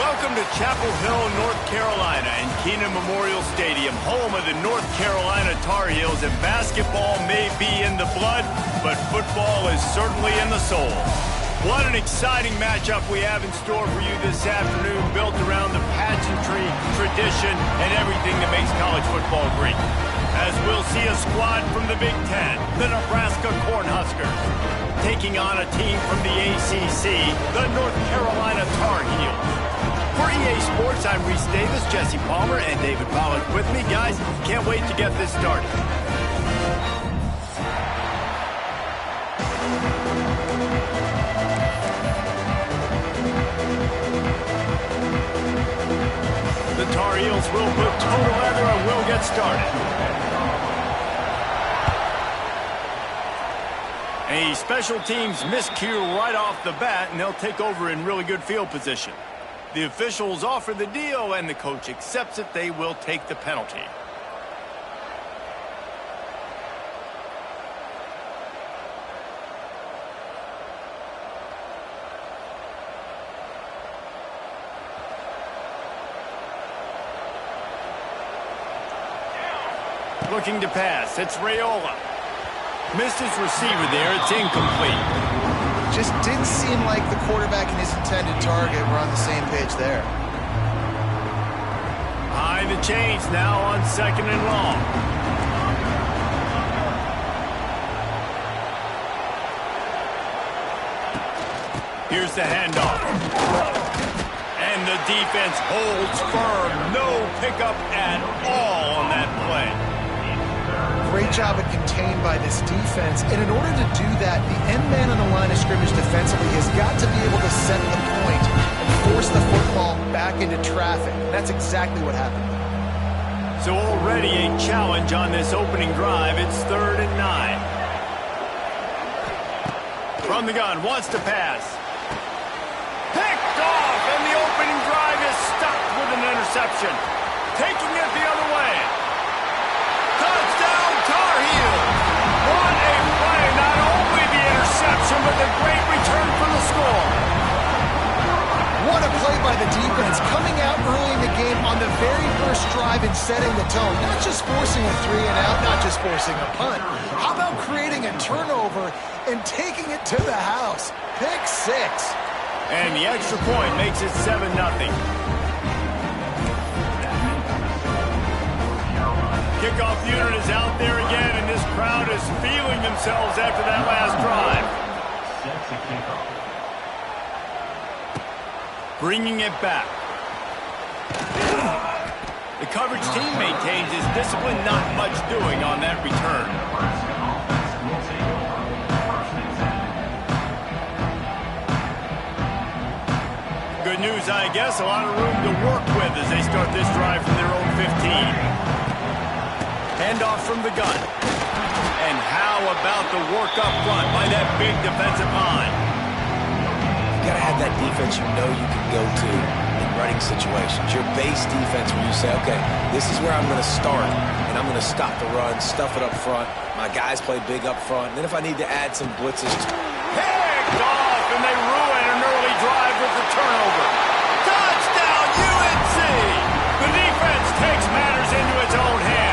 Welcome to Chapel Hill, North Carolina, and Kenan Memorial Stadium, home of the North Carolina Tar Heels. And basketball may be in the blood, but football is certainly in the soul. What an exciting matchup we have in store for you this afternoon, built around the pageantry, tradition, and everything that makes college football great. As we'll see a squad from the Big Ten, the Nebraska Cornhuskers, taking on a team from the ACC, the North Carolina Tar Heels. For EA Sports, I'm Reese Davis, Jesse Palmer, and David Pollack with me. Guys, can't wait to get this started. The Tar Heels will put total leather and will get started. A special teams miscue right off the bat, and they'll take over in really good field position. The officials offer the deal, and the coach accepts it. They will take the penalty. Looking to pass. It's Raiola. Missed his receiver there. It's incomplete. Just didn't seem like the quarterback and his intended target were on the same page there. High the chains now on 2nd and long. Here's the handoff. And the defense holds firm. No pickup at all on that play. Great job at contained by this defense, and in order to do that, the end man on the line of scrimmage defensively has got to be able to set the point and force the football back into traffic. And that's exactly what happened. So already a challenge on this opening drive. It's 3rd and 9. From the gun, wants to pass. Picked off, and the opening drive is stopped with an interception. Taking it the other way. Touchdown, Tar Heels! What a play! Not only the interception, but the great return for the score. What a play by the defense, coming out early in the game on the very first drive and setting the tone. Not just forcing a 3-and-out, not just forcing a punt. How about creating a turnover and taking it to the house? Pick 6. And the extra point makes it 7-0. Kickoff unit is out there again, and this crowd is feeling themselves after that last drive. Bringing it back. The coverage team maintains his discipline, not much doing on that return. Good news, I guess, a lot of room to work with as they start this drive from their own 15. Handoff from the gun. And how about the work up front by that big defensive line? You got to have that defense you know you can go to in running situations. Your base defense where you say, okay, this is where I'm going to start, and I'm going to stop the run, stuff it up front. My guys play big up front. And then if I need to add some blitzes. Picked off, and they ruin an early drive with the turnover. Touchdown, UNC! The defense takes matters into its own hands.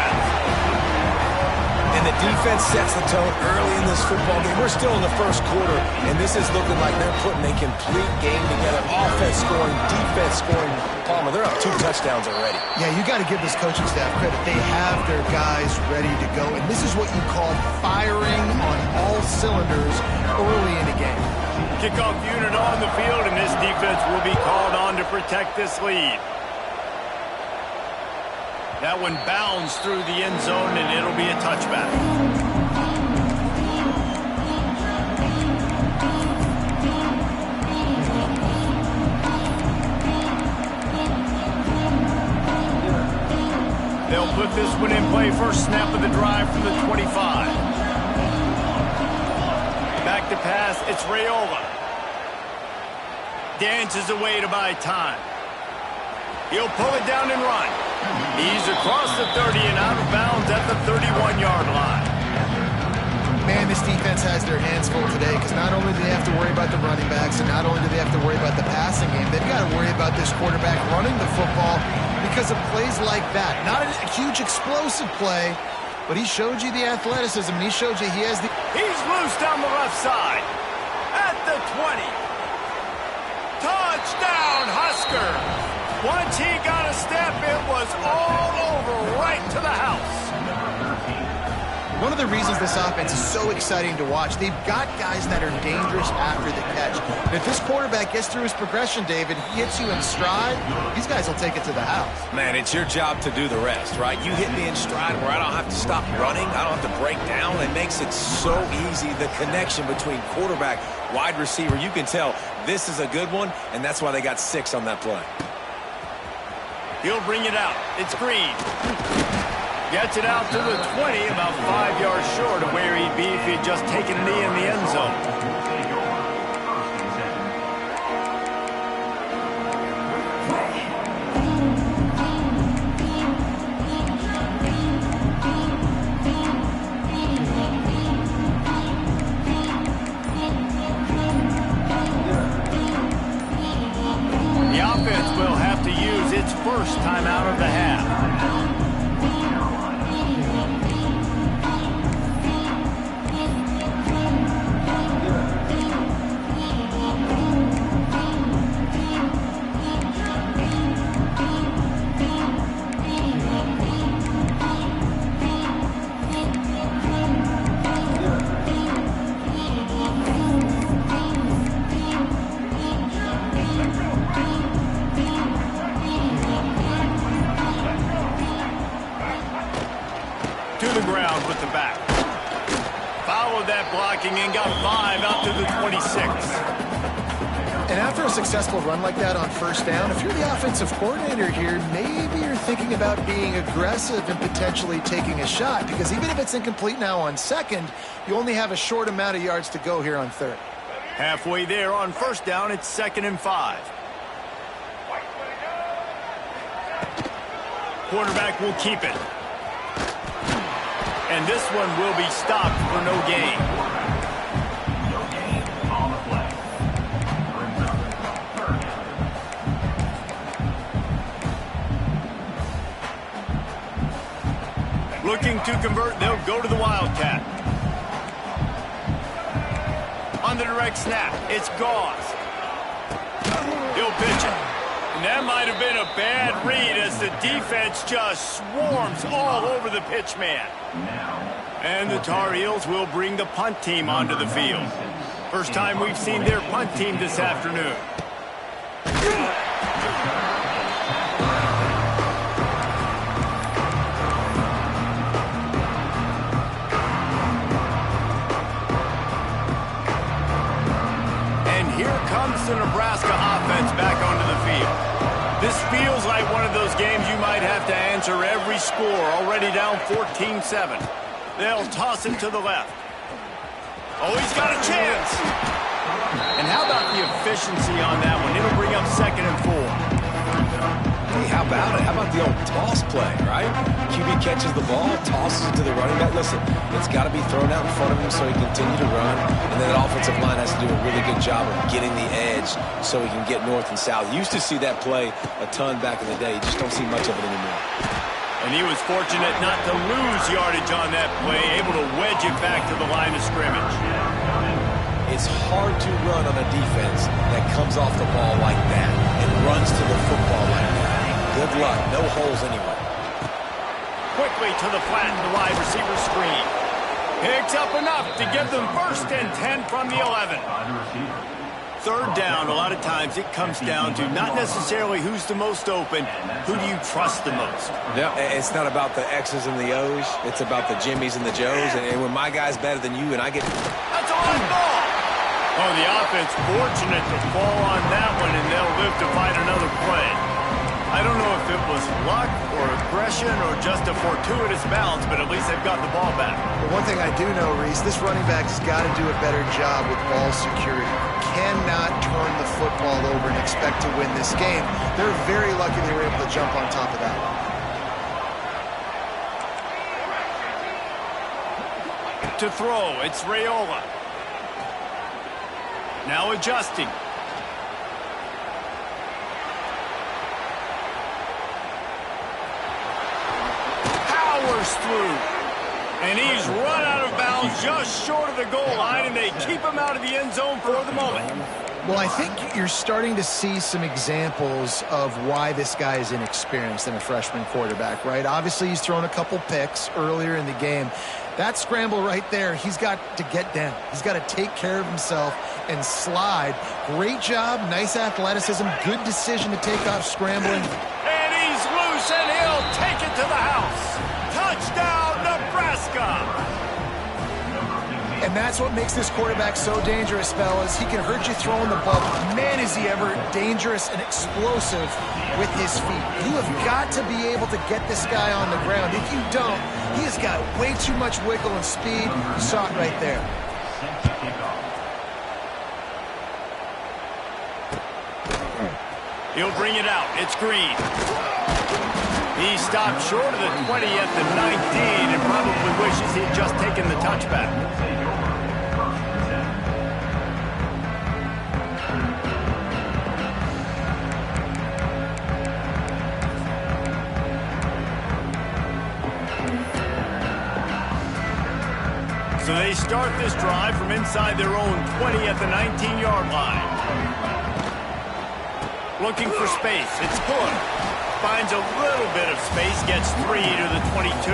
And the defense sets the tone early in this football game. We're still in the first quarter, and this is looking like they're putting a complete game together. Offense scoring, defense scoring. Palmer, they're up 2 touchdowns already. Yeah, you got to give this coaching staff credit. They have their guys ready to go, and this is what you call firing on all cylinders early in the game. Kickoff unit on the field, and this defense will be called on to protect this lead. That one bounds through the end zone, and it'll be a touchback. They'll put this one in play. First snap of the drive from the 25. Back to pass. It's Raiola. Dances away to buy time. He'll pull it down and run. He's across the 30 and out of bounds at the 31-yard line. Man, this defense has their hands full today because not only do they have to worry about the running backs and not only do they have to worry about the passing game, they've got to worry about this quarterback running the football because of plays like that. Not a huge explosive play, but he showed you the athleticism, and he showed you he has the... He's loose down the left side. At the 20. Touchdown, Huskers. Once he got a step, it was all over right to the house. One of the reasons this offense is so exciting to watch, they've got guys that are dangerous after the catch. And if this quarterback gets through his progression, David, he hits you in stride, these guys will take it to the house. Man, it's your job to do the rest, right? You hit me in stride where I don't have to stop running, I don't have to break down. It makes it so easy, the connection between quarterback, wide receiver. You can tell this is a good one, and that's why they got 6 on that play. He'll bring it out. It's Green. Gets it out to the 20, about 5 yards short of where he'd be if he'd just taken a knee in the end zone. The offense will have to use its first timeout of the half. To the ground with the back. Followed that blocking and got 5 out to the 26. And after a successful run like that on first down, if you're the offensive coordinator here, maybe you're thinking about being aggressive and potentially taking a shot, because even if it's incomplete now on second, you only have a short amount of yards to go here on third. Halfway there on first down, it's 2nd and 5. Quarterback will keep it. And this one will be stopped for no gain. Looking to convert, they'll go to the Wildcat. On the direct snap, it's Gauze. He'll pitch it. And that might have been a bad read as the defense just swarms all over the pitch man. And the Tar Heels will bring the punt team onto the field. First time we've seen their punt team this afternoon. And here comes the Nebraska offense back onto the field. This feels like one of those games you might have to answer every score, already down 14-7. They'll toss it to the left. Oh, he's got a chance. And how about the efficiency on that one? It'll bring up 2nd and 4. Hey, how about it? How about the old toss play, right? QB catches the ball, tosses it to the running back. Listen, it's got to be thrown out in front of him so he can continue to run. And then the offensive line has to do a really good job of getting the edge so he can get north and south. You used to see that play a ton back in the day. You just don't see much of it anymore. And he was fortunate not to lose yardage on that play, able to wedge it back to the line of scrimmage. It's hard to run on a defense that comes off the ball like that and runs to the football like that. Good luck. No holes anywhere. Quickly to the flat, the wide receiver screen. Picks up enough to give them 1st and 10 from the 11. Third down, a lot of times it comes down to not necessarily who's the most open, who do you trust the most? Yeah, it's not about the X's and the O's. It's about the Jimmies and the Joes. And when my guy's better than you and I get... That's a line ball! Oh, the offense fortunate to fall on that one, and they'll live to fight another play. I don't know if it was luck or aggression or just a fortuitous bounce, but at least they've got the ball back. But one thing I do know, Reese, this running back's got to do a better job with ball security. Cannot turn the football over and expect to win this game. They're very lucky they were able to jump on top of that. To throw, it's Raiola. Now adjusting. bursts through. And he's run out of bounds just short of the goal line, and they keep him out of the end zone for the moment. Well, I think you're starting to see some examples of why this guy is inexperienced in a freshman quarterback, right? Obviously, he's thrown a couple picks earlier in the game. That scramble right there, he's got to get down. He's got to take care of himself and slide. Great job, nice athleticism, good decision to take off scrambling. And he's loose, and he'll take it to the house. Touchdown, Nebraska! And that's what makes this quarterback so dangerous, fellas. He can hurt you throwing the ball. Man, is he ever dangerous and explosive with his feet. You have got to be able to get this guy on the ground. If you don't, he has got way too much wiggle and speed. You saw it right there. He'll bring it out. It's Green. He stopped short of the 20 at the 19 and probably wishes he'd just taken the touchback. So they start this drive from inside their own 20 at the 19-yard line. Looking for space. It's Hood. Finds a little bit of space, gets 3 to the 22.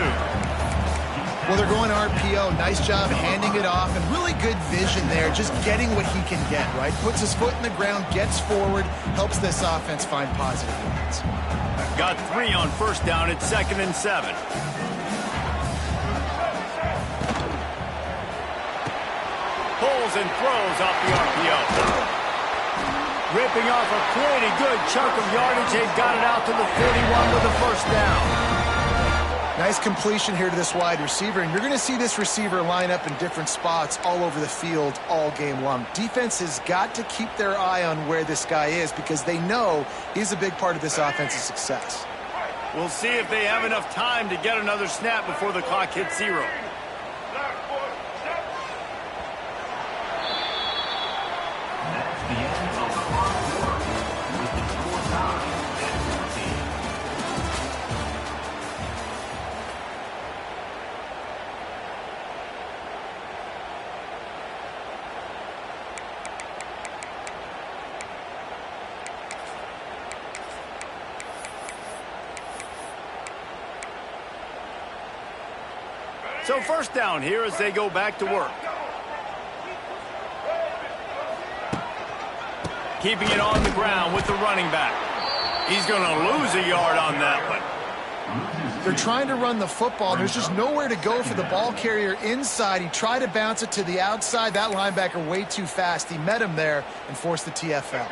Well, they're going RPO. Nice job handing it off, and really good vision there, just getting what he can get, right? Puts his foot in the ground, gets forward, helps this offense find positive yards. Got 3 on first down. It's 2nd and 7. Pulls and throws off the RPO. Ripping off a pretty good chunk of yardage. They've got it out to the 41 with a first down. Nice completion here to this wide receiver, and you're going to see this receiver line up in different spots all over the field all game long. Defense has got to keep their eye on where this guy is because they know he's a big part of this offense's success. We'll see if they have enough time to get another snap before the clock hits 0. So first down here as they go back to work. Keeping it on the ground with the running back. He's going to lose a yard on that one. They're trying to run the football. There's just nowhere to go for the ball carrier inside. He tried to bounce it to the outside. That linebacker way too fast. He met him there and forced the TFL.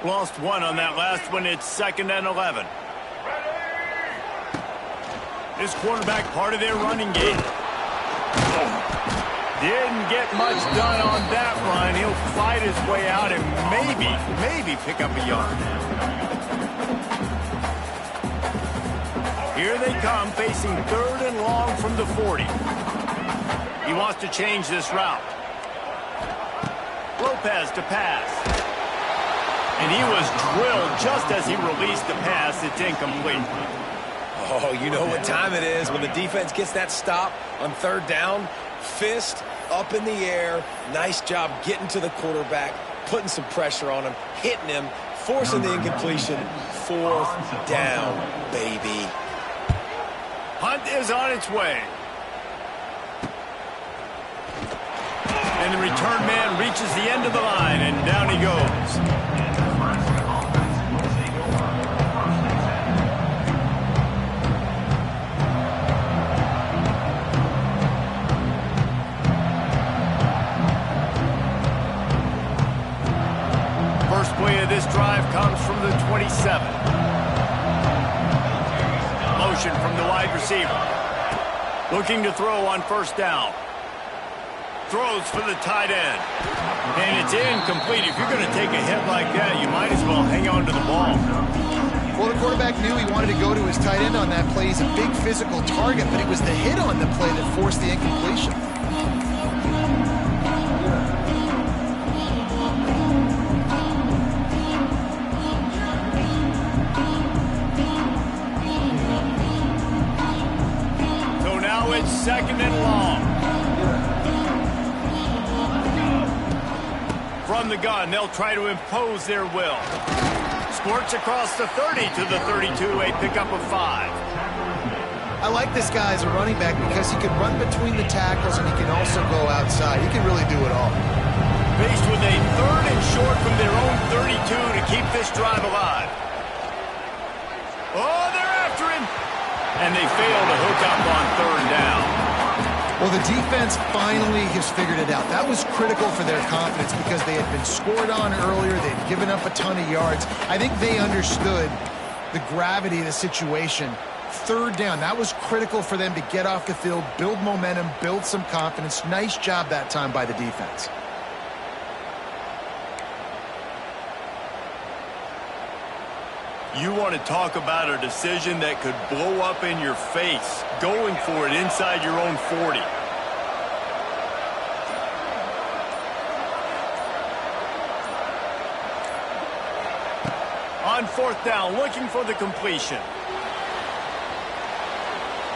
Lost 1 on that last one. It's 2nd and 11. This quarterback part of their running game. Didn't get much done on that run. He'll fight his way out and maybe pick up a yard. Here they come, facing 3rd and long from the 40. He wants to change this route. Lopez to pass. And he was drilled just as he released the pass. It's incomplete. Oh, you know what time it is when the defense gets that stop on 3rd down. Fist up in the air. Nice job getting to the quarterback, putting some pressure on him, hitting him, forcing the incompletion. 4th down, baby. Hunt is on its way. And the return man reaches the end of the line, and down he goes. First play of this drive comes from the 27. Motion from the wide receiver. Looking to throw on first down. Throws for the tight end. And it's incomplete. If you're going to take a hit like that, you might as well hang on to the ball. Well, the quarterback knew he wanted to go to his tight end on that play. He's a big physical target, but it was the hit on the play that forced the incompletion. It's 2nd and long. From the gun, they'll try to impose their will. Squirts across the 30 to the 32, a pickup of 5. I like this guy as a running back because he can run between the tackles and he can also go outside. He can really do it all. Faced with a 3rd and short from their own 32 to keep this drive alive. Oh, they're after him. And they fail to hook up on 3rd down. Well, the defense finally has figured it out. That was critical for their confidence because they had been scored on earlier. They'd given up a ton of yards. I think they understood the gravity of the situation. 3rd down, that was critical for them to get off the field, build momentum, build some confidence. Nice job that time by the defense. You want to talk about a decision that could blow up in your face, going for it inside your own 40. On 4th down, looking for the completion.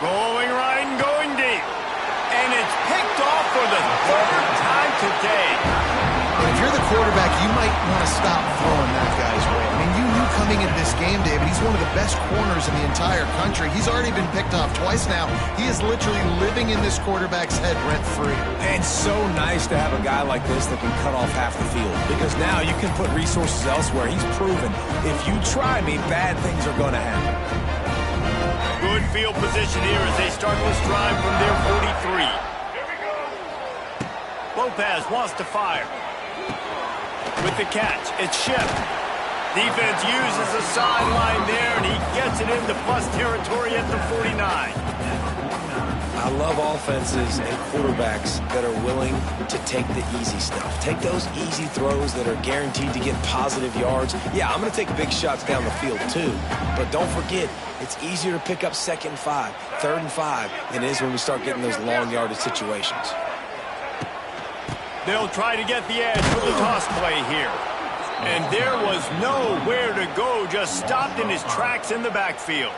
Going right and going deep. And it's picked off for the 3rd time today. And if you're the quarterback, you might want to stop throwing that guy's way. I mean, you knew coming into this game, David, he's one of the best corners in the entire country. He's already been picked off twice now. He is literally living in this quarterback's head rent-free. And so nice to have a guy like this that can cut off half the field. Because now you can put resources elsewhere. He's proven, if you try me, bad things are going to happen. Good field position here as they start this drive from their 43. Lopez wants to fire. With the catch, it's Schiff. Defense uses the sideline there, and he gets it into plus territory at the 49. I love offenses and quarterbacks that are willing to take the easy stuff. Take those easy throws that are guaranteed to get positive yards. Yeah, I'm going to take big shots down the field too. But don't forget, it's easier to pick up 2nd and 5, 3rd and 5 than it is when we start getting those long yardage situations. They'll try to get the edge for the toss play here. And there was nowhere to go, just stopped in his tracks in the backfield.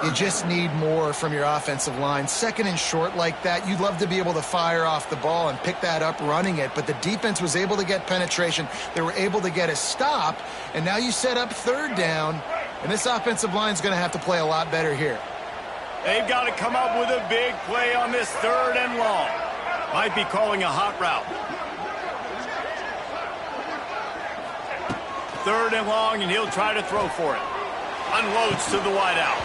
You just need more from your offensive line. 2nd and short like that, you'd love to be able to fire off the ball and pick that up running it, but the defense was able to get penetration. They were able to get a stop, and now you set up 3rd down, and this offensive line is going to have to play a lot better here. They've got to come up with a big play on this 3rd and long. Might be calling a hot route. 3rd and long, and he'll try to throw for it. Unloads to the wideout.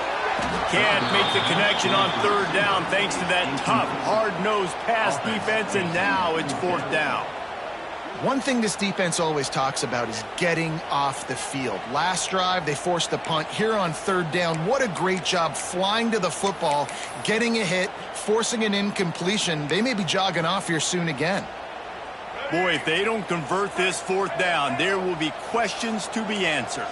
Can't make the connection on 3rd down thanks to that tough, hard-nosed pass defense, and now it's 4th down. One thing this defense always talks about is getting off the field. Last drive, they forced the punt. Here on 3rd down, what a great job flying to the football, getting a hit, forcing an incompletion. They may be jogging off here soon again. Boy, if they don't convert this 4th down, there will be questions to be answered.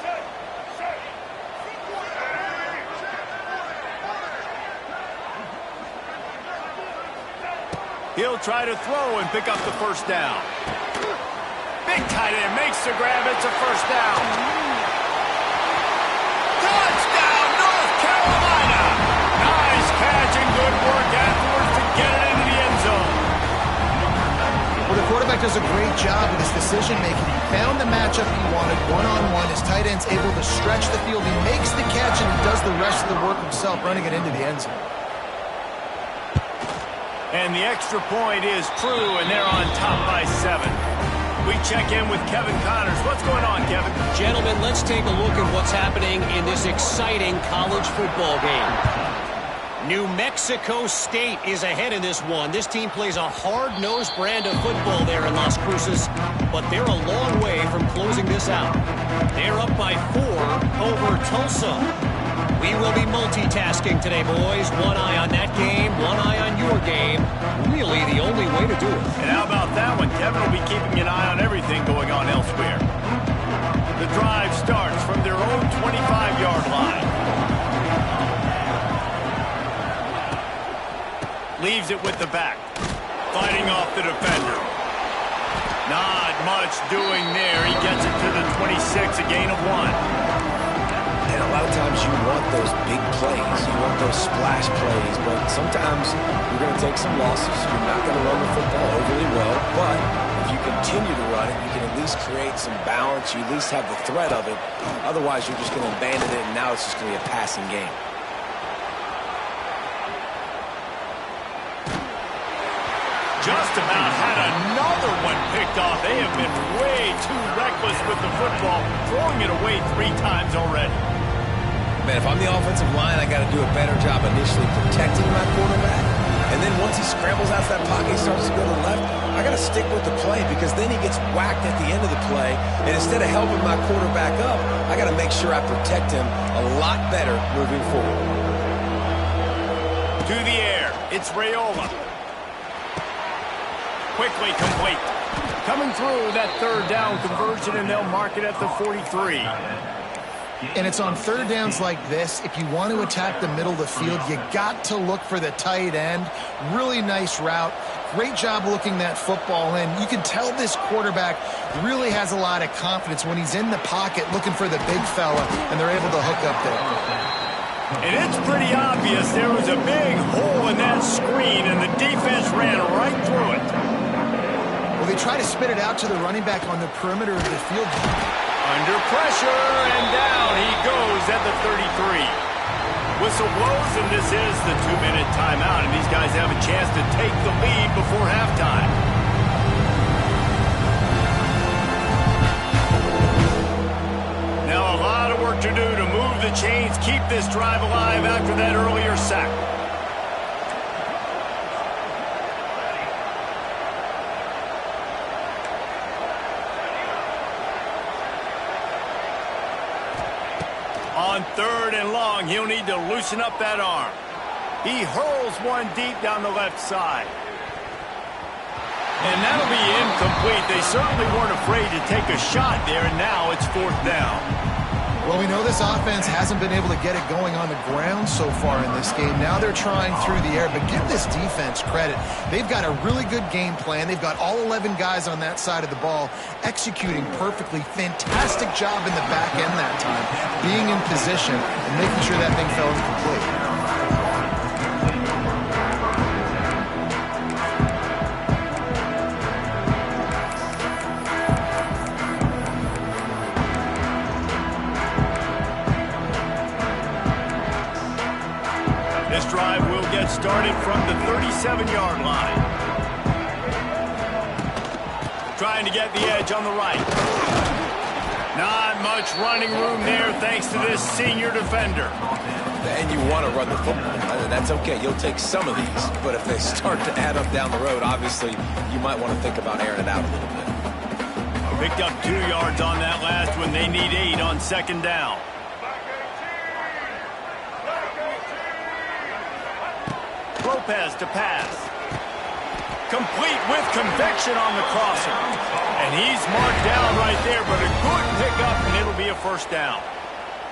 He'll try to throw and pick up the 1st down. Big tight end makes the grab. It's a 1st down. Touchdown, North Carolina! Nice catch and good work afterwards to get it into the end zone. Well, the quarterback does a great job with his decision-making. He found the matchup he wanted, one-on-one. His tight end's able to stretch the field. He makes the catch, and he does the rest of the work himself, running it into the end zone. And the extra point is true, and they're on top by 7. We check in with Kevin Connors. What's going on, Kevin? Gentlemen, let's take a look at what's happening in this exciting college football game. New Mexico State is ahead in this one. This team plays a hard-nosed brand of football there in Las Cruces, but they're a long way from closing this out. They're up by 4 over Tulsa. We will be multitasking today, boys. One eye on that game, one eye on your game. Really the only way to do it. And how about that one? Kevin will be keeping an eye on everything going on elsewhere. The drive starts from their own 25-yard line. Leaves it with the back. Fighting off the defender. Not much doing there. He gets it to the 26, a gain of 1. And a lot of times you want those big plays. You want those splash plays, but sometimes you're going to take some losses. You're not going to run the football overly well, but if you continue to run it, you can at least create some balance. You at least have the threat of it. Otherwise, you're just going to abandon it, and now it's just going to be a passing game. Just about had another one picked off. They have been way too reckless with the football, throwing it away 3 times already. Man, if I'm the offensive line, I got to do a better job initially protecting my quarterback. And then once he scrambles out of that pocket, he starts to go to the left, I got to stick with the play because then he gets whacked at the end of the play. And instead of helping my quarterback up, I got to make sure I protect him a lot better moving forward. To the air, it's Raiola. Quickly complete. Coming through that 3rd down conversion, and they'll mark it at the 43. And it's on 3rd downs like this. If you want to attack the middle of the field, you got to look for the tight end. Really nice route. Great job looking that football in. You can tell this quarterback really has a lot of confidence when he's in the pocket looking for the big fella, and they're able to hook up there. And it's pretty obvious there was a big hole in that screen, and the defense ran right through it. Well, they try to spit it out to the running back on the perimeter of the field. Under pressure, and down he goes at the 33. Whistle blows, and this is the 2-minute timeout, and these guys have a chance to take the lead before halftime. Now a lot of work to do to move the chains, keep this drive alive after that earlier sack. On 3rd and long, he'll need to loosen up that arm. He hurls one deep down the left side. And that'll be incomplete. They certainly weren't afraid to take a shot there, and now it's 4th down. Well, we know this offense hasn't been able to get it going on the ground so far in this game. Now they're trying through the air, but give this defense credit. They've got a really good game plan. They've got all 11 guys on that side of the ball executing perfectly. Fantastic job in the back end that time, being in position and making sure that thing fell incomplete. Drive will get started from the 37-yard line. Trying to get the edge on the right. Not much running room there thanks to this senior defender. And you want to run the football. That's okay. You'll take some of these. But if they start to add up down the road, obviously you might want to think about airing it out a little bit. Picked up 2 yards on that last one. They need 8 on 2nd down. Lopez to pass. Complete with conviction on the crosser. And he's marked down right there, but a good pickup, and it'll be a 1st down.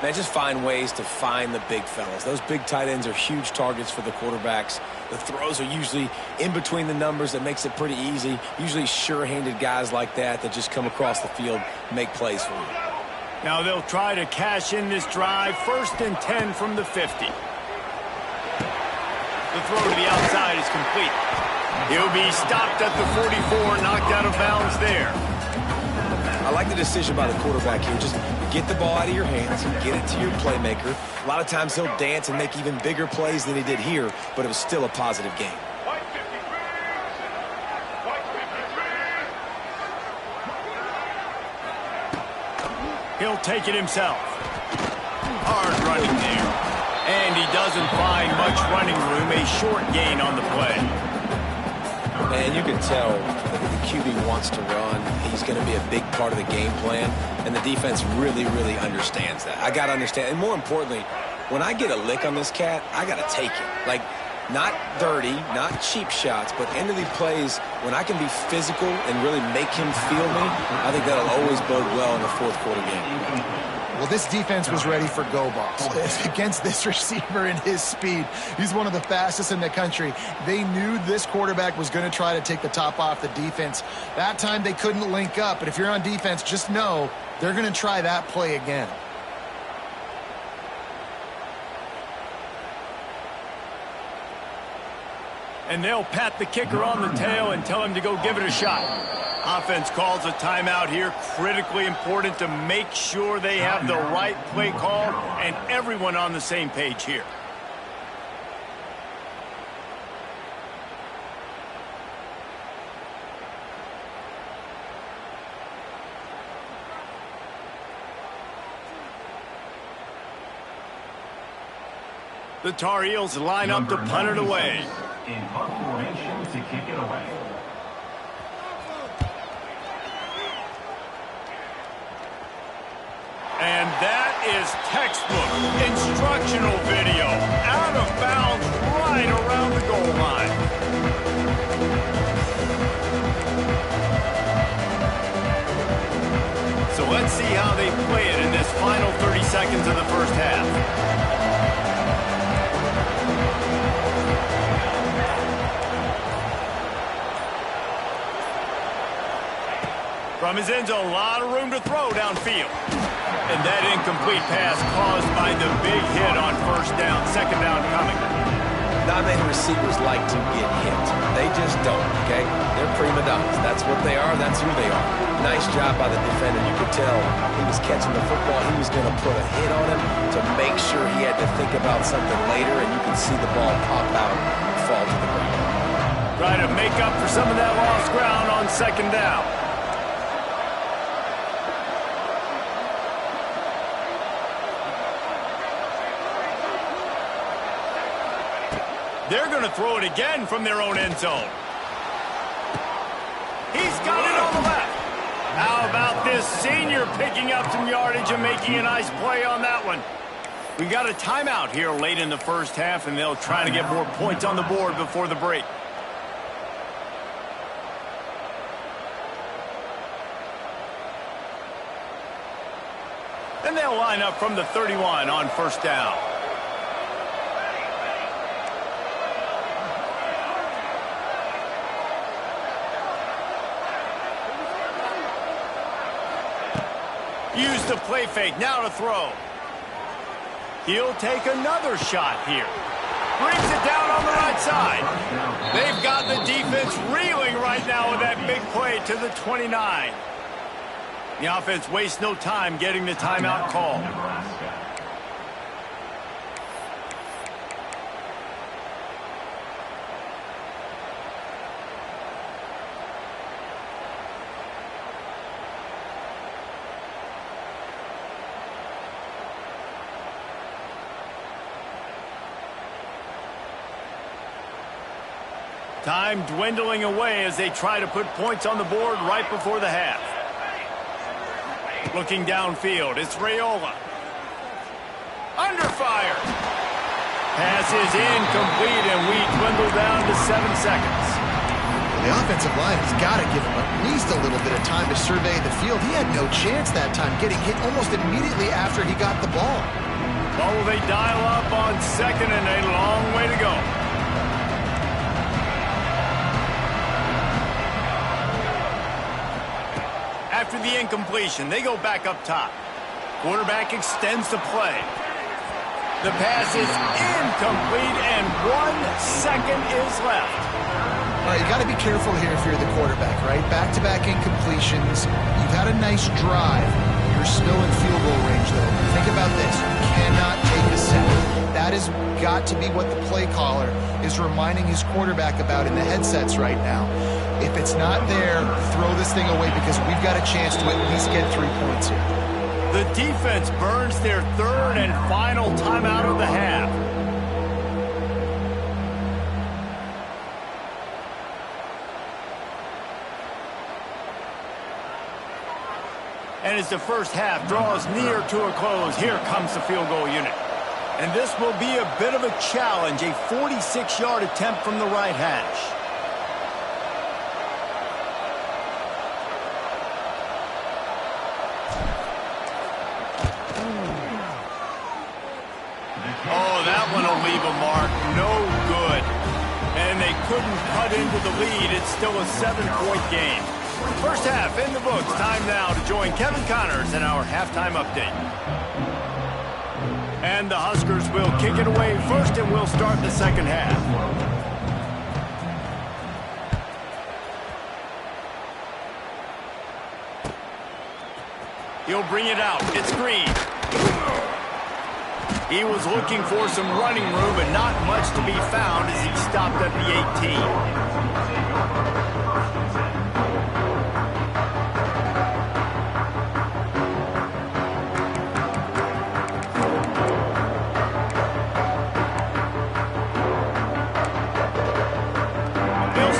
Man, just find ways to find the big fellas. Those big tight ends are huge targets for the quarterbacks. The throws are usually in between the numbers. That makes it pretty easy. Usually sure-handed guys like that just come across the field, make plays for you. Now they'll try to cash in this drive. 1st and 10 from the 50. The throw to the outside is complete. He'll be stopped at the 44, knocked out of bounds there. I like the decision by the quarterback here. Just get the ball out of your hands, get it to your playmaker. A lot of times he'll dance and make even bigger plays than he did here, but it was still a positive game. He'll take it himself. Hard running there. And he doesn't find much running room. A short gain on the play. And you can tell that the QB wants to run. He's going to be a big part of the game plan. And the defense really, really understands that. I got to understand. And more importantly, when I get a lick on this cat, I got to take it. Like, not dirty, not cheap shots, but end of the plays, when I can be physical and really make him feel me, I think that'll always bode well in the 4th quarter game. Well, this defense was ready for go balls against this receiver and his speed. He's one of the fastest in the country. They knew this quarterback was going to try to take the top off the defense. That time they couldn't link up, but if you're on defense, just know they're going to try that play again. And they'll pat the kicker on the tail and tell him to go give it a shot. Offense calls a timeout here. Critically important to make sure they have the right play call and everyone on the same page here. The Tar Heels line up to punt it away. In punt formation to kick it away. And that is textbook instructional video. Out of bounds right around the goal line. So let's see how they play it in this final 30 seconds of the first half. From his end zone, a lot of room to throw downfield. And that incomplete pass caused by the big hit on first down. Second down coming. Not many receivers like to get hit. They just don't, okay? They're prima donnas. That's what they are. That's who they are. Nice job by the defender. You could tell he was catching the football. He was going to put a hit on him to make sure he had to think about something later, and you can see the ball pop out and fall to the ground. Trying to make up for some of that lost ground on second down. They're going to throw it again from their own end zone. He's got it on the left. How about this senior picking up some yardage and making a nice play on that one? We got a timeout here late in the first half, and they'll try to get more points on the board before the break. And they'll line up from the 31 on first down. Use the play fake, now to throw. He'll take another shot here. Brings it down on the right side. They've got the defense reeling right now with that big play to the 29. The offense wastes no time getting the timeout call. Time dwindling away as they try to put points on the board right before the half. Looking downfield, it's Raiola. Under fire. Pass is incomplete, and we dwindle down to 7 seconds. The offensive line has got to give him at least a little bit of time to survey the field. He had no chance that time, getting hit almost immediately after he got the ball. Well, will they dial up on second and a long way to go? After the incompletion, they go back up top. Quarterback extends the play. The pass is incomplete, and 1 second is left. All right, you got to be careful here if you're the quarterback, right? Back-to-back incompletions. You've had a nice drive. You're still in field goal range, though. Think about this. You cannot take a sack. That has got to be what the play caller is reminding his quarterback about in the headsets right now. If it's not there, throw this thing away because we've got a chance to at least get 3 points here. The defense burns their third and final timeout of the half. And as the first half draws near to a close, here comes the field goal unit. And this will be a bit of a challenge, a 46-yard attempt from the right hash. Oh, that one will leave a mark. No good. And they couldn't cut into the lead. It's still a 7-point game. First half in the books. Time now to join Kevin Connors in our halftime update. And the Huskers will kick it away first, and we'll start the second half. He'll bring it out. It's Green. He was looking for some running room, but not much to be found as he stopped at the 18.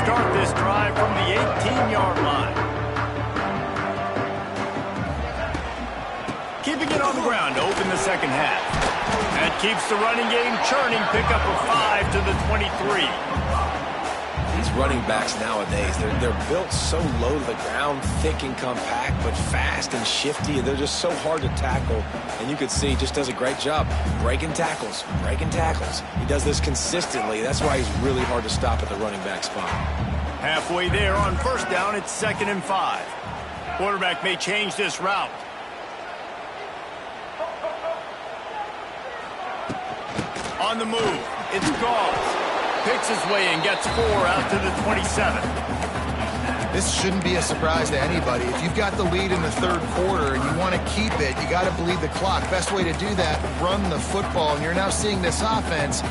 Start this drive from the 18-yard line. Keeping it on the ground to open the second half. That keeps the running game churning. Pick up a 5 to the 23. These running backs nowadays, they're built so low to the ground, thick and compact, but fast and shifty. They're just so hard to tackle. And you could see he just does a great job breaking tackles, breaking tackles. He does this consistently. That's why he's really hard to stop at the running back spot. Halfway there on first down, it's 2nd and 5. Quarterback may change this route. On the move, it's Gauls. Picks his way and gets 4 out to the 27. This shouldn't be a surprise to anybody. If you've got the lead in the third quarter and you want to keep it, you got to bleed the clock. Best way to do that, run the football. And you're now seeing this offense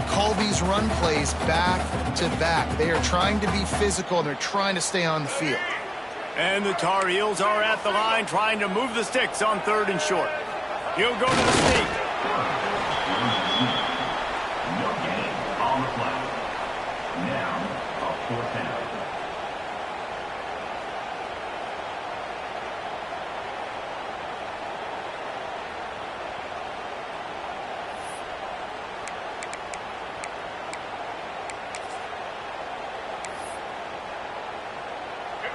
call these run plays back to back. They are trying to be physical, and they're trying to stay on the field. And the Tar Heels are at the line trying to move the sticks on 3rd and short. He'll go to the sneak. No gain on the play. Now, a 4th down.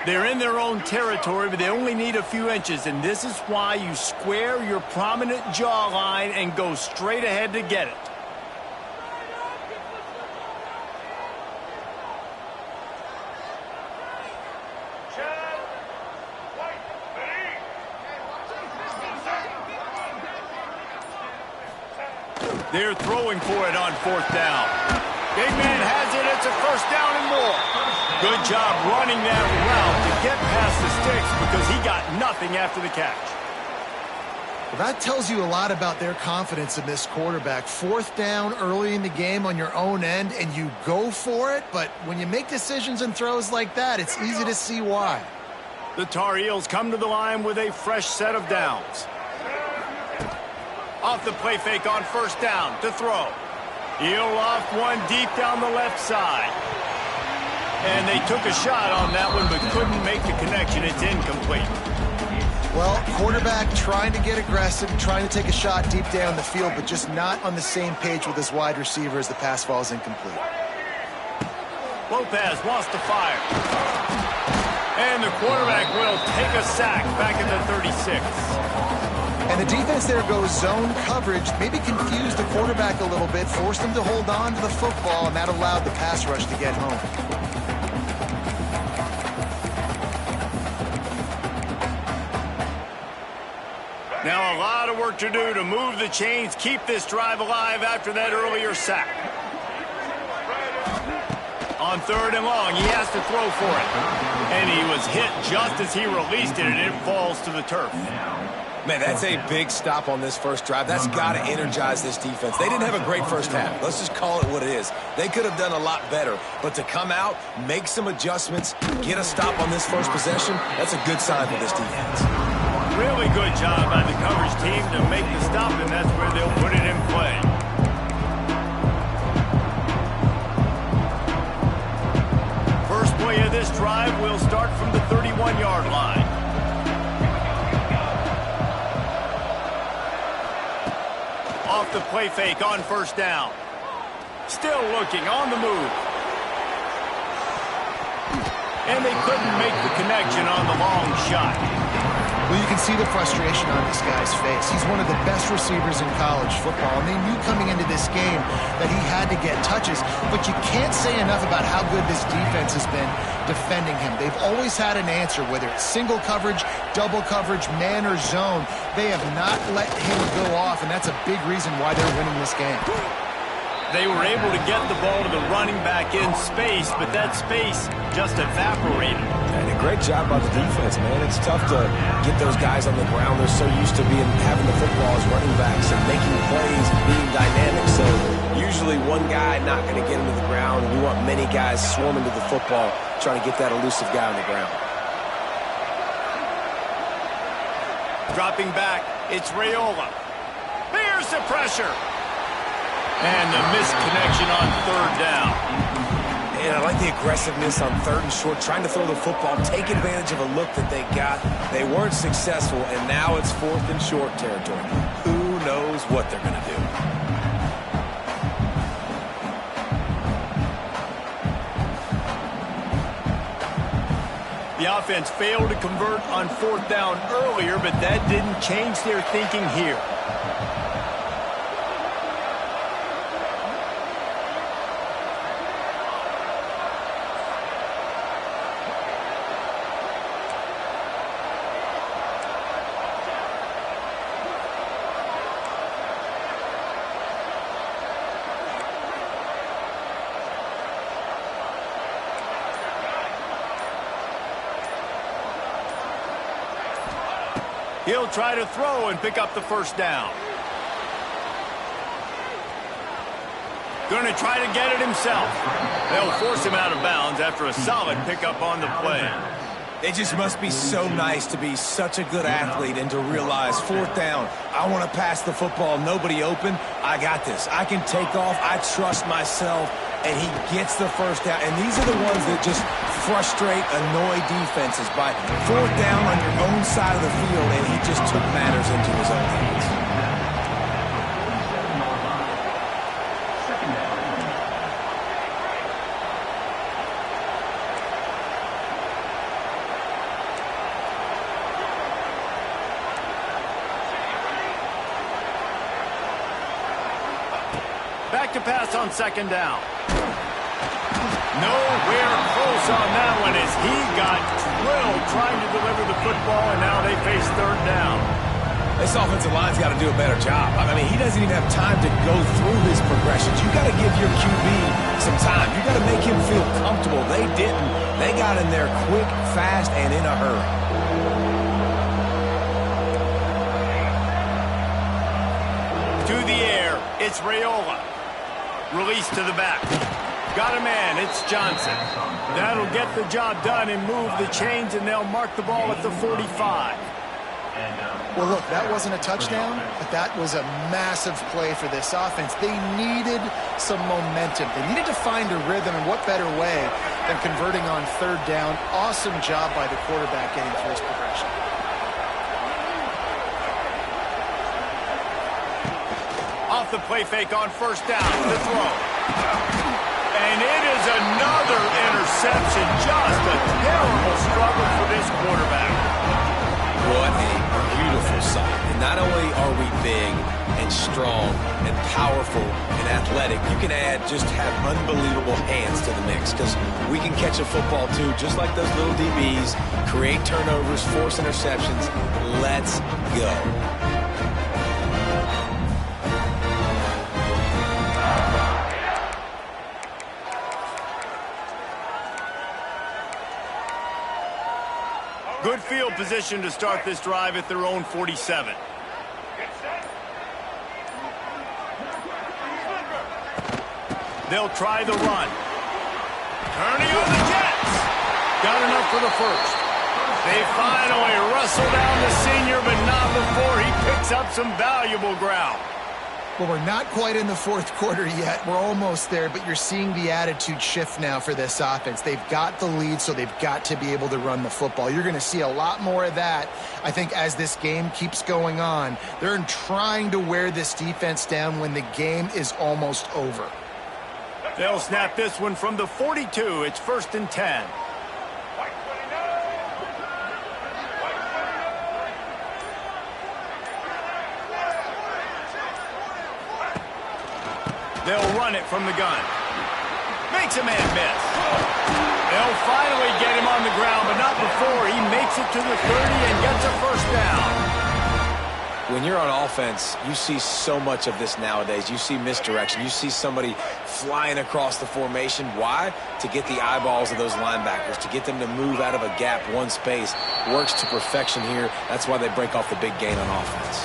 They're in their own territory, but they only need a few inches, and this is why you square your prominent jawline and go straight ahead to get it. They're throwing for it on 4th down. Big man has it. It's a 1st down and more. Good job running that route to get past the sticks because he got nothing after the catch. Well, that tells you a lot about their confidence in this quarterback. 4th down early in the game on your own end, and you go for it. But when you make decisions and throws like that, it's easy to see why. The Tar Heels come to the line with a fresh set of downs. Off the play fake on 1st down to throw. He'll loft one deep down the left side. And they took a shot on that one but couldn't make the connection. It's incomplete. Well, quarterback trying to get aggressive, trying to take a shot deep down the field, but just not on the same page with his wide receiver as the pass falls incomplete. Lopez wants to fire. And the quarterback will take a sack back at the 36. And the defense there goes zone coverage, maybe confused the quarterback a little bit, forced him to hold on to the football, and that allowed the pass rush to get home. Now a lot of work to do to move the chains, keep this drive alive after that earlier sack. On 3rd and long, he has to throw for it. And he was hit just as he released it, and it falls to the turf. Man, that's a big stop on this first drive. That's got to energize this defense. They didn't have a great first half. Let's just call it what it is. They could have done a lot better. But to come out, make some adjustments, get a stop on this first possession, that's a good sign for this defense. Really good job by the coverage team to make the stop, and that's where they'll put it in play. First play of this drive will start from the 31-yard line. Off the play fake on 1st down. Still looking on the move. And they couldn't make the connection on the long shot. Well, you can see the frustration on this guy's face. He's one of the best receivers in college football, and they knew coming into this game that he had to get touches, but you can't say enough about how good this defense has been defending him. They've always had an answer, whether it's single coverage, double coverage, man or zone. They have not let him go off, and that's a big reason why they're winning this game. They were able to get the ball to the running back in space, but that space just evaporated. And a great job by the defense, man. It's tough to get those guys on the ground. They're so used to having the football as running backs and making plays, being dynamic. So usually one guy not going to get him to the ground. And we want many guys swarming to the football, trying to get that elusive guy on the ground. Dropping back, it's Raiola. There's the pressure. And the misconnection on third down. And I like the aggressiveness on third and short, trying to throw the football, take advantage of a look that they got. They weren't successful, and now it's fourth and short territory. Who knows what they're going to do? The offense failed to convert on fourth down earlier, but that didn't change their thinking here. He'll try to throw and pick up the first down. Going to try to get it himself. They'll force him out of bounds after a solid pickup on the play. It just must be so nice to be such a good athlete and to realize fourth down, I want to pass the football, nobody open, I got this. I can take off, I trust myself, and he gets the first down. And these are the ones that just frustrate, annoy defenses by fourth down on your own side of the field, and he just took matters into his own hands. Back to pass on second down. Nowhere close on that one as he got drilled trying to deliver the football, and now they face third down. This offensive line's got to do a better job. I mean, he doesn't even have time to go through his progressions. You got to give your QB some time. You got to make him feel comfortable. They didn't. They got in there quick, fast, and in a hurry. To the air, it's Raiola. Release to the back. Got a man, it's Johnson. That'll get the job done and move the chains, and they'll mark the ball at the 45. Well, look, that wasn't a touchdown, but that was a massive play for this offense. They needed some momentum. They needed to find a rhythm, and what better way than converting on third down. Awesome job by the quarterback getting through his progression. Off the play fake on first down, the throw. And it is another interception. Just a terrible struggle for this quarterback. What a beautiful sight. And not only are we big and strong and powerful and athletic, you can just have unbelievable hands to the mix, because we can catch a football too, just like those little DBs, create turnovers, force interceptions. Let's go. Good field position to start this drive at their own 47. They'll try the run. Turning on the Jets. Got enough for the first. They finally wrestle down the senior, but not before he picks up some valuable ground. Well, we're not quite in the fourth quarter yet. We're almost there, but you're seeing the attitude shift now for this offense. They've got the lead, so they've got to be able to run the football. You're going to see a lot more of that, I think, as this game keeps going on. They're trying to wear this defense down when the game is almost over. They'll snap this one from the 42. It's 1st and 10. They'll run it from the gun. Makes a man miss. They'll finally get him on the ground, but not before he makes it to the 30 and gets a first down. when you're on offense, you see so much of this nowadays. You see misdirection. You see somebody flying across the formation. Why? To get the eyeballs of those linebackers, to get them to move out of a gap, one space. Works to perfection here. That's why they break off the big gain on offense.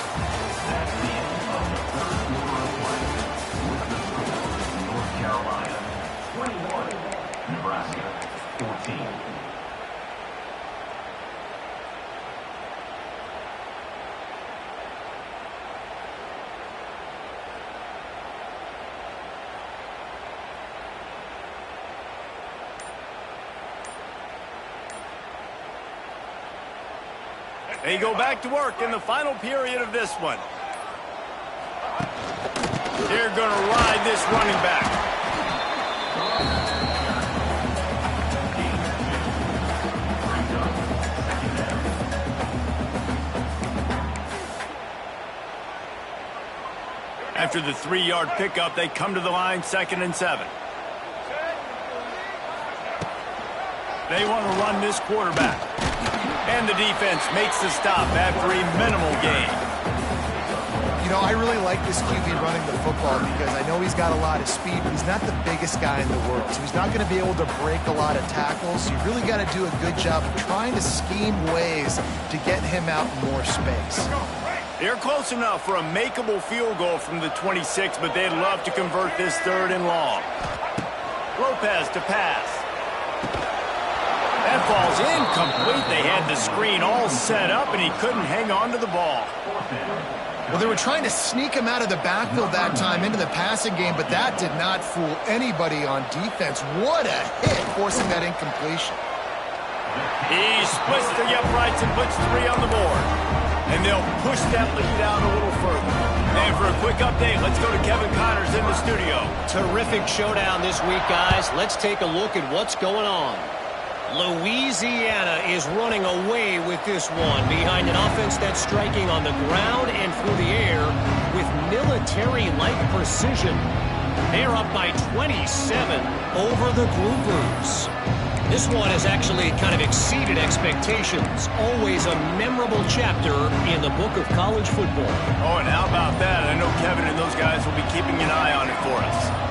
North Carolina 21, Nebraska 14. They go back to work in the final period of this one. They're going to ride this running back. After the 3-yard pickup, they come to the line 2nd and 7. They want to run this quarterback. And the defense makes the stop after a minimal gain. You know, I really like this QB running the football because I know he's got a lot of speed, but he's not the biggest guy in the world. So he's not going to be able to break a lot of tackles. So you really got to do a good job of trying to scheme ways to get him out in more space. They're close enough for a makeable field goal from the 26, but they'd love to convert this 3rd and long. Lopez to pass. That ball's incomplete. They had the screen all set up, and he couldn't hang on to the ball. Well, they were trying to sneak him out of the backfield that time into the passing game, but that did not fool anybody on defense. What a hit, forcing that incompletion. He splits the uprights and puts 3 on the board. And they'll push that lead out a little further. And for a quick update, let's go to Kevin Connors in the studio. Terrific showdown this week, guys. Let's take a look at what's going on. Louisiana is running away with this one behind an offense that's striking on the ground and through the air with military-like precision. They're up by 27 over the Groovers. This one has actually kind of exceeded expectations. Always a memorable chapter in the book of college football. Oh, and how about that? I know Kevin and those guys will be keeping an eye on it for us.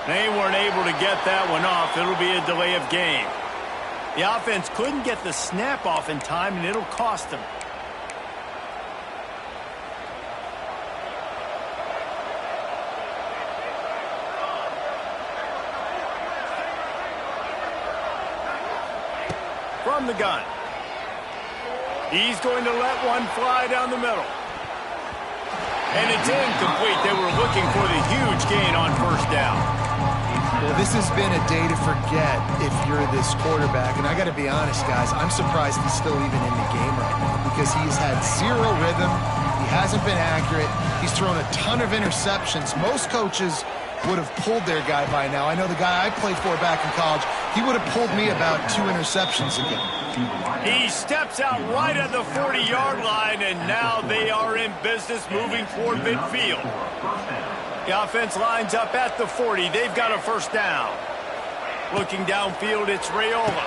They weren't able to get that one off. It'll be a delay of game. The offense couldn't get the snap off in time, and it'll cost them. From the gun. He's going to let one fly down the middle. And it's incomplete. They were looking for the huge gain on 1st down. Well, this has been a day to forget if you're this quarterback. And I got to be honest, guys, I'm surprised he's still even in the game right now because he's had 0 rhythm. He hasn't been accurate. He's thrown a ton of interceptions. Most coaches would have pulled their guy by now. I know the guy I played for back in college, he would have pulled me about 2 interceptions ago. He steps out right at the 40-yard line, and now they are in business moving toward midfield. The offense lines up at the 40. They've got a 1st down. Looking downfield, it's Raiola.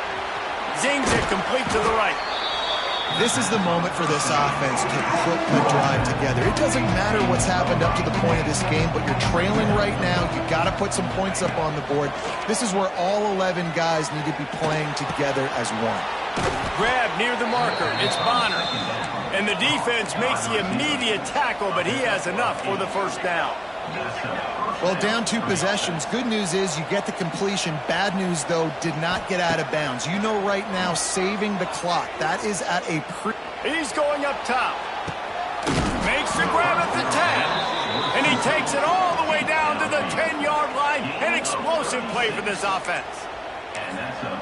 Zings it complete to the right. This is the moment for this offense to put the drive together. It doesn't matter what's happened up to the point of this game, but you're trailing right now. You've got to put some points up on the board. This is where all 11 guys need to be playing together as one. Grab near the marker. It's Bonner. And the defense makes the immediate tackle, but he has enough for the 1st down. Well, down 2 possessions. Good news is you get the completion. Bad news, though, did not get out of bounds. You know right now, saving the clock. That is at a He's going up top. Makes the grab at the 10. And he takes it all the way down to the 10-yard line. An explosive play for this offense.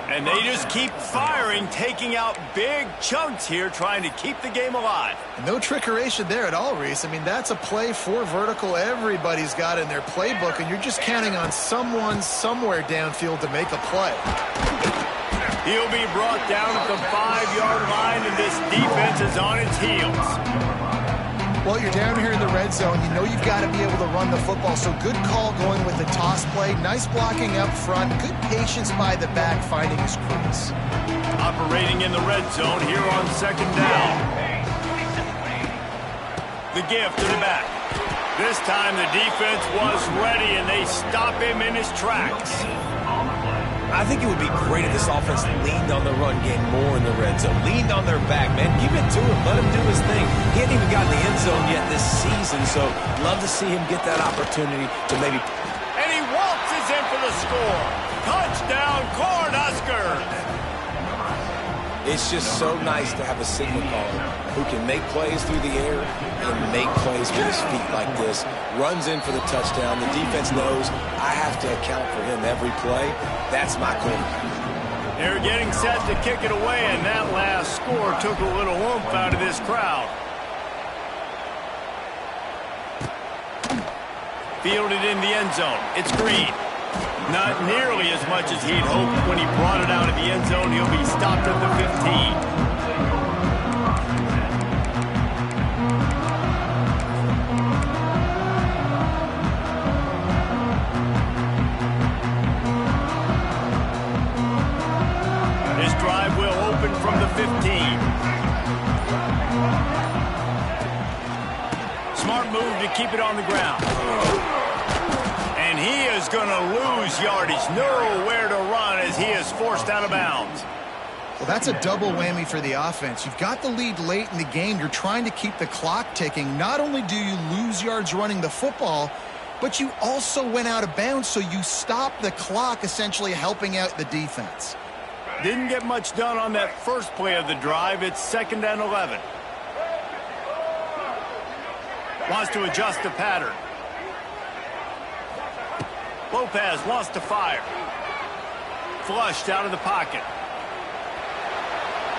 And they just keep firing, taking out big chunks here, trying to keep the game alive. No trickeration there at all, Reese. I mean, that's a play for vertical everybody's got in their playbook, and you're just counting on someone somewhere downfield to make a play. He'll be brought down at the 5-yard line, and this defense is on its heels. Well, you're down here in the red zone. You know you've got to be able to run the football, so good call going with the toss play. Nice blocking up front. Good patience by the back finding his crease. Operating in the red zone here on second down. The give to the back. This time the defense was ready, and they stop him in his tracks. I think it would be great if this offense leaned on the run game more in the red zone. Leaned on their back, man. Give it to him. Let him do his thing. He hadn't even gotten the end zone yet this season, so love to see him get that opportunity to maybe... And he waltzes in for the score. Touchdown, Cornhuskers! It's just so nice to have a signal caller who can make plays through the air and make plays with his feet like this. Runs in for the touchdown. The defense knows I have to account for him every play. That's my quarterback. They're getting set to kick it away, and that last score took a little oomph out of this crowd. Fielded in the end zone. It's Green. Not nearly as much as he'd hoped when he brought it out of the end zone. He'll be stopped at the 15. This drive will open from the 15. Smart move to keep it on the ground. And he is going to lose yardage. Nowhere to run as he is forced out of bounds. Well, that's a double whammy for the offense. You've got the lead late in the game. You're trying to keep the clock ticking. Not only do you lose yards running the football, but you also went out of bounds, so you stop the clock, essentially helping out the defense. Didn't get much done on that first play of the drive. It's 2nd and 11. Wants to adjust the pattern. Lopez wants to fire. Flushed out of the pocket.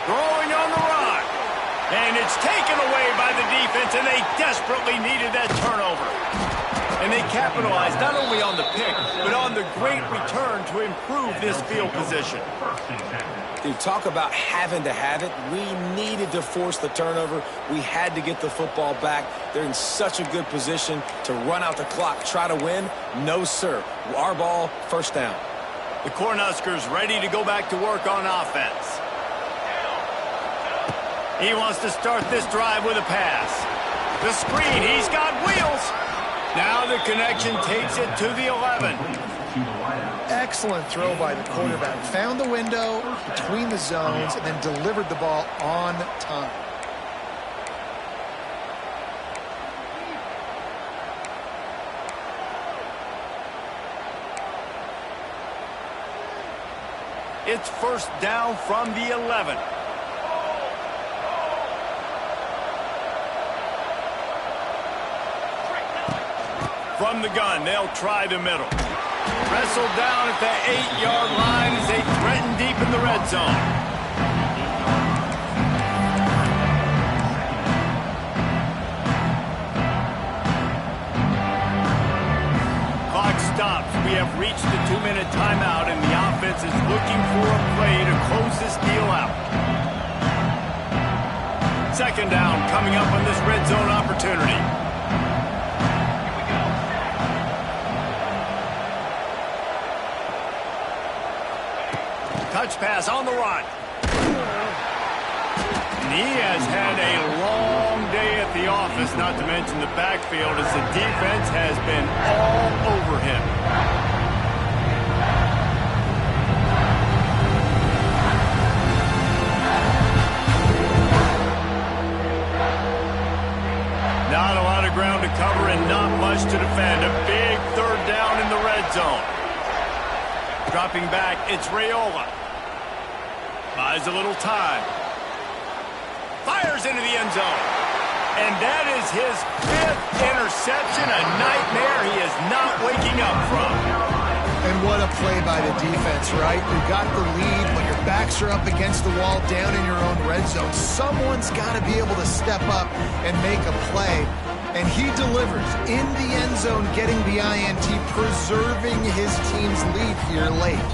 Throwing on the run. And it's taken away by the defense, and they desperately needed that turnover. And they capitalized not only on the pick, but on the great return to improve this field position. Dude, talk about having to have it. We needed to force the turnover. We had to get the football back. They're in such a good position to run out the clock, try to win. No, sir. Our ball, first down. The Cornhuskers ready to go back to work on offense. He wants to start this drive with a pass. The screen, he's got wheels. Now the connection takes it to the 11. Excellent throw by the quarterback. Found the window between the zones and then delivered the ball on time. It's first down from the 11. From the gun, they'll try the middle. Wrestled down at the 8-yard line as they threaten deep in the red zone. Clock stops. We have reached the 2-minute timeout, and the offense is looking for a play to close this deal out. 2nd down coming up on this red zone opportunity. Touch pass on the run. And he has had a long day at the office, not to mention the backfield, as the defense has been all over him. Not a lot of ground to cover and not much to defend. A big 3rd down in the red zone. Dropping back, it's Raiola. Buys a little time. Fires into the end zone. And that is his 5th interception, a nightmare he is not waking up from. And what a play by the defense, right? You got the lead, but your backs are up against the wall down in your own red zone. Someone's got to be able to step up and make a play. And he delivers in the end zone, getting the INT, preserving his team's lead here late.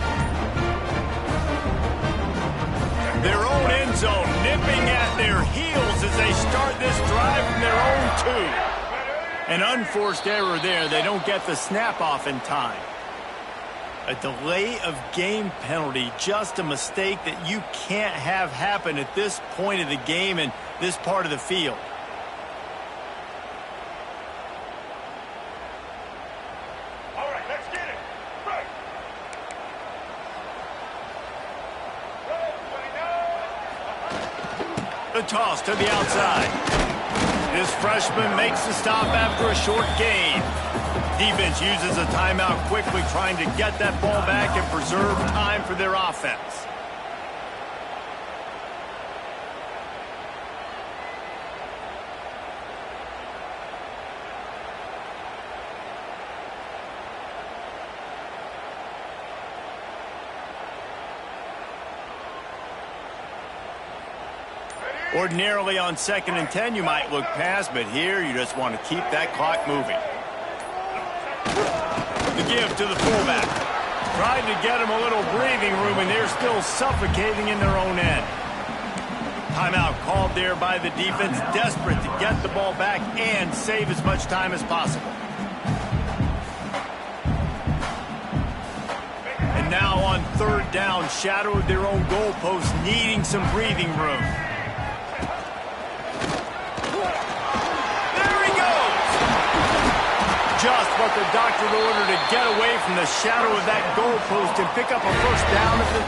Their own end zone nipping at their heels as they start this drive from their own 2. An unforced error there. They don't get the snap off in time. A delay of game penalty, just a mistake that you can't have happen at this point of the game and this part of the field. All right, let's get it. Right. The toss to the outside. This freshman makes the stop after a short gain. Defense uses a timeout quickly, trying to get that ball back and preserve time for their offense. Ordinarily on 2nd and 10, you might look past, but here you just want to keep that clock moving. The give to the fullback. Tried to get him a little breathing room, and they're still suffocating in their own end. Timeout called there by the defense, desperate to get the ball back and save as much time as possible. And now on 3rd down, shadow of their own goalpost, needing some breathing room. Just what the doctor ordered to get away from the shadow of that goalpost and pick up a first down at the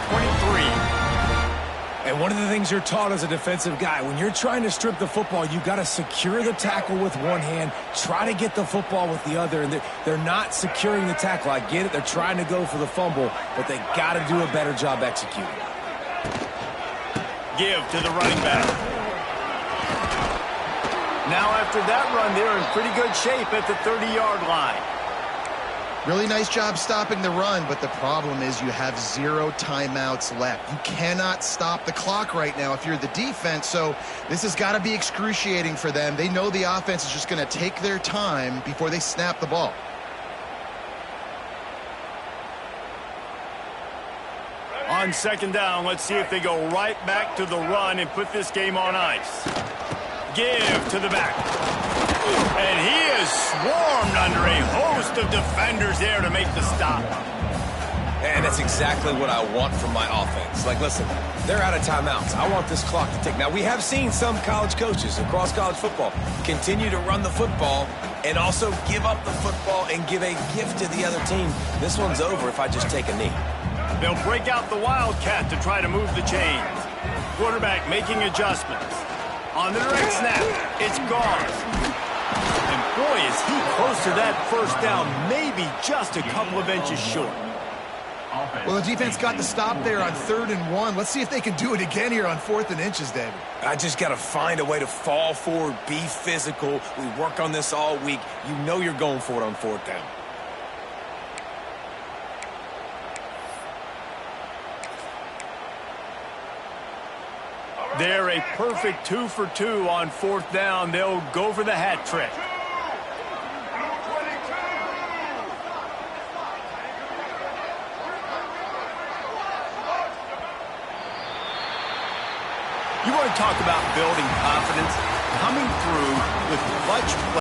23. And one of the things you're taught as a defensive guy, when you're trying to strip the football, you got to secure the tackle with one hand, try to get the football with the other, and they're not securing the tackle. I get it. They're trying to go for the fumble, but they got to do a better job executing. Give to the running back. Now after that run, they're in pretty good shape at the 30-yard line. Really nice job stopping the run, but the problem is you have 0 timeouts left. You cannot stop the clock right now if you're the defense, so this has got to be excruciating for them. They know the offense is just going to take their time before they snap the ball. On 2nd down, let's see if they go right back to the run and put this game on ice. Give to the back. And he is swarmed under a host of defenders there to make the stop. And that's exactly what I want from my offense. Like, listen, they're out of timeouts. I want this clock to tick. Now, we have seen some college coaches across college football continue to run the football and also give up the football and give a gift to the other team. This one's over if I just take a knee. They'll break out the Wildcat to try to move the chains. Quarterback making adjustments. On the direct snap, it's gone. And boy, is he close to that first down, maybe just a couple of inches short. Well, the defense got the stop there on 3rd and 1. Let's see if they can do it again here on 4th and inches, David. I just got to find a way to fall forward, be physical. We work on this all week. You know you're going for it on 4th down. They're a perfect 2 for 2 on 4th down. They'll go for the hat trick. You want to talk about building confidence? Coming through with clutch play.